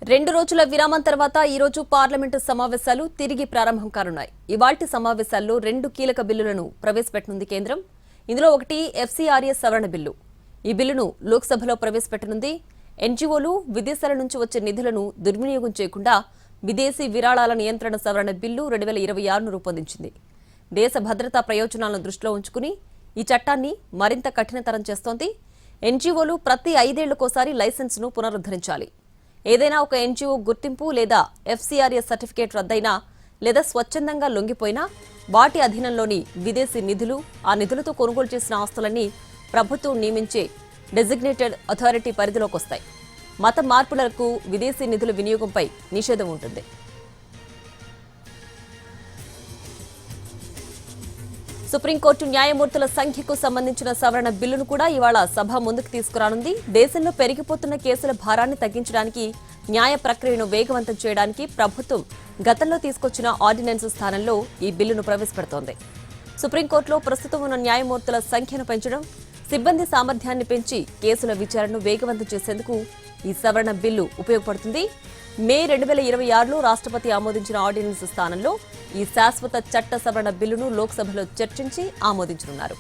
2 రోజుల విరామం తర్వాత ఈ రోజు పార్లమెంటు సమావేశాలు తిరిగి ప్రారంభం కానున్నాయి. ఇవాల్టి సమావేశాల్లో 2 కీలక బిల్లులను ప్రవేశపెట్టనుంది కేంద్రం. ఇందులో ఒకటి ఎఫ్సీఆర్ఏ సవరణ బిల్లు. ఈ బిల్లును లోక్సభలో ప్రవేశపెట్టనుంది. ఎన్జీఓలు విదేశాల నుంచి వచ్చే నిధులను దుర్వినియోగం చేయకుండా విదేశీ విరాళాల నియంత్రణ సవరణ బిల్లు 2026ను రూపొందించింది. దేశ భద్రతా ప్రయోజనాలను దృష్టిలో ఉంచుకుని ఈ చట్టాన్ని మరింత కఠినతరం చేస్తోంది. ఎన్జీఓలు ప్రతి 5 ఏళ్లకోసారి లైసెన్సును పునరుద్ధరించాలి. ఏదైనా ఒక ఎన్జీఓ గుర్తింపు లేదా ఎఫ్సీఆర్ఏ సర్టిఫికేట్ రద్దయినా లేదా స్వచ్ఛందంగా లొంగిపోయినా వాటి అధీనంలోని విదేశీ నిధులు, ఆ నిధులతో కొనుగోలు చేసిన ఆస్తులన్నీ ప్రభుత్వం నియమించే డెసిగ్నేటెడ్ అథారిటీ పరిధిలోకి వస్తాయి. మత మార్పులకు విదేశీ నిధుల వినియోగంపై నిషేధం ఉంటుంది. సుప్రీంకోర్టు న్యాయమూర్తుల సంఖ్యకు సంబంధించిన సవరణ బిల్లును కూడా ఇవాళ సభ ముందుకు తీసుకురానుంది. దేశంలో పెరిగిపోతున్న కేసుల భారాన్ని తగ్గించడానికి, న్యాయ ప్రక్రియను వేగవంతం చేయడానికి ప్రభుత్వం గతంలో తీసుకొచ్చిన ఆర్డినెన్స్ స్థానంలో ఈ బిల్లును ప్రవేశపెడుతోంది. సుప్రీంకోర్టులో ప్రస్తుతం ఉన్న న్యాయమూర్తుల సంఖ్యను పెంచడం, సిబ్బంది సామర్థ్యాన్ని పెంచి కేసుల విచారణను వేగవంతం చేసేందుకు ఈ సవరణ బిల్లు ఉపయోగపడుతుంది. మే 2026లో రాష్ట్రపతి ఆమోదించిన ఆర్డినెన్స్ స్థానంలో ఈ శాశ్వత చట్ట సవరణ బిల్లును లోక్సభలో చర్చించి ఆమోదించనున్నారు.